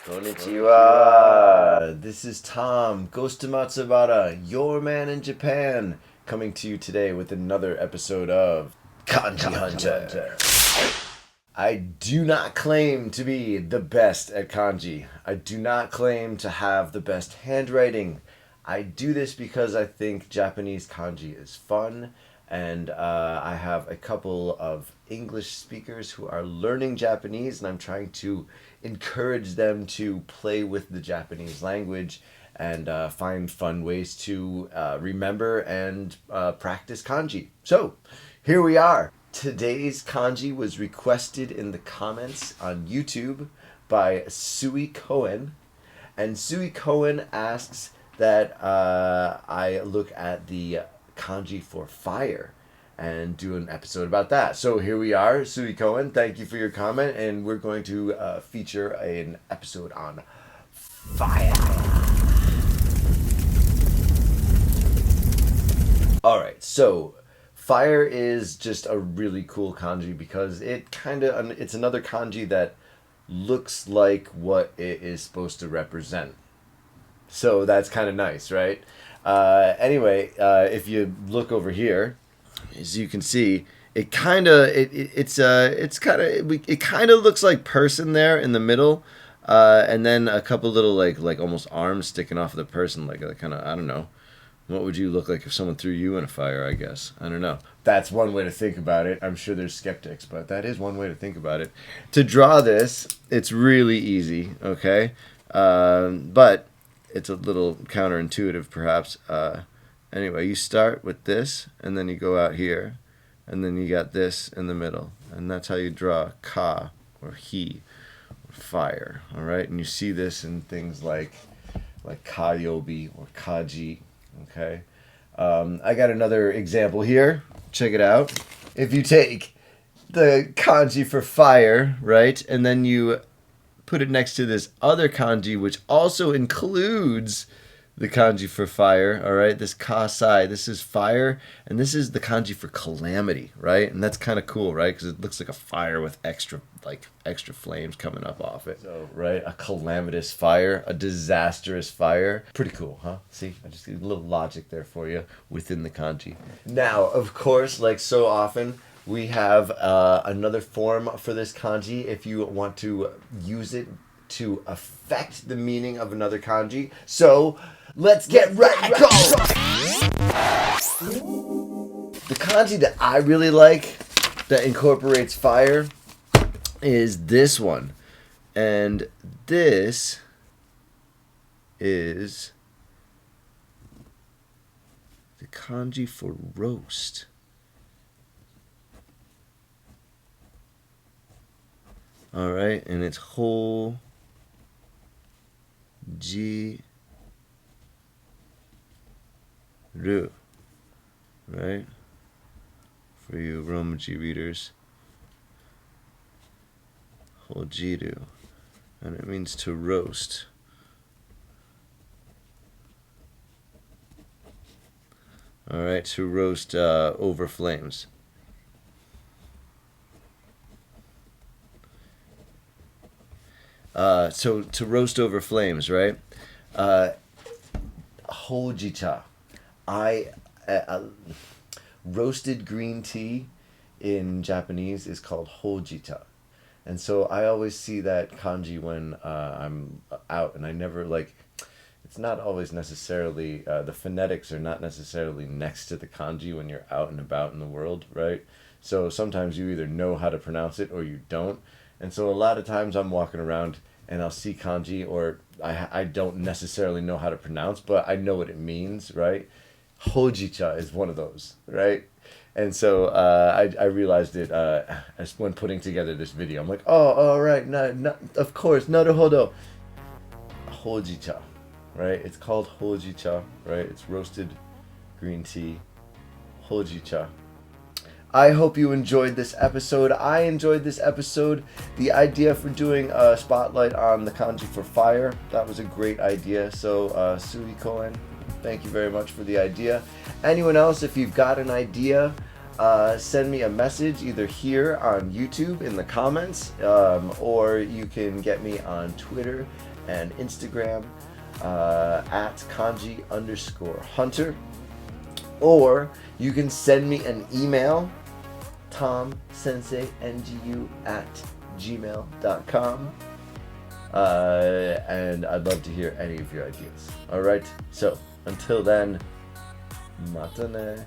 Konnichiwa! This is Tom, Ghost to Matsubara, your man in Japan, coming to you today with another episode of Kanji Hunter. I do not claim to be the best at kanji. I do not claim to have the best handwriting. I do this because I think Japanese kanji is fun, and I have a couple of English speakers who are learning Japanese, and I'm trying to encourage them to play with the Japanese language and find fun ways to remember and practice kanji. So, here we are. Today's kanji was requested in the comments on YouTube by Sui Cohen. And Sui Cohen asks that I look at the kanji for fire and do an episode about that. So here we are, Sui Cohen. Thank you for your comment, and we're going to feature an episode on fire. All right, so fire is just a really cool kanji because it's another kanji that looks like what it is supposed to represent. So that's kind of nice, right? Anyway, if you look over here, as you can see, it kind of looks like person there in the middle, and then a couple little like almost arms sticking off of the person, like a kind of, I don't know. What would you look like if someone threw you in a fire, I guess? I don't know. That's one way to think about it. I'm sure there's skeptics, but that is one way to think about it. To draw this, it's really easy, okay? But it's a little counterintuitive, perhaps. Anyway, you start with this, and then you go out here, and then you got this in the middle. And that's how you draw ka, or he, or fire, all right? And you see this in things like kayobi or kaji. Okay, I got another example here. Check it out. If you take the kanji for fire, right, and then you put it next to this other kanji, which also includes the kanji for fire, all right, this kasai, this is fire, and this is the kanji for calamity, right? And that's kind of cool, right? Because it looks like a fire with extra flames coming up off it. So, right, a calamitous fire, a disastrous fire. Pretty cool, huh? See, I just did a little logic there for you within the kanji. Now, of course, like so often, we have another form for this kanji if you want to use it to affect the meaning of another kanji. So, let's get radical! The kanji that I really like that incorporates fire is this one. And this is the kanji for roast. All right, and it's whole ji ru, right? For you Romaji readers, hojiru, and it means to roast. All right, to roast over flames. So to roast over flames, right? Hojicha. Roasted green tea in Japanese is called hojicha. And so I always see that kanji when I'm out, and I never it's not always necessarily, the phonetics are not necessarily next to the kanji when you're out and about in the world, right? So sometimes you either know how to pronounce it or you don't. And so a lot of times I'm walking around and I'll see kanji, or I don't necessarily know how to pronounce, but I know what it means, right? Hojicha is one of those, right? And so I realized it as when putting together this video. I'm like, oh, all right, no, of course, naruhodo. Hojicha, right? It's called hojicha, right? It's roasted green tea, hojicha. I hope you enjoyed this episode. I enjoyed this episode. The idea for doing a spotlight on the kanji for fire, that was a great idea. So, Sui Cohen, thank you very much for the idea. Anyone else, if you've got an idea, send me a message either here on YouTube in the comments, or you can get me on Twitter and Instagram at Kanji_Hunter. Or you can send me an email, tomsenseinu@gmail.com. And I'd love to hear any of your ideas. Alright, so until then, matane.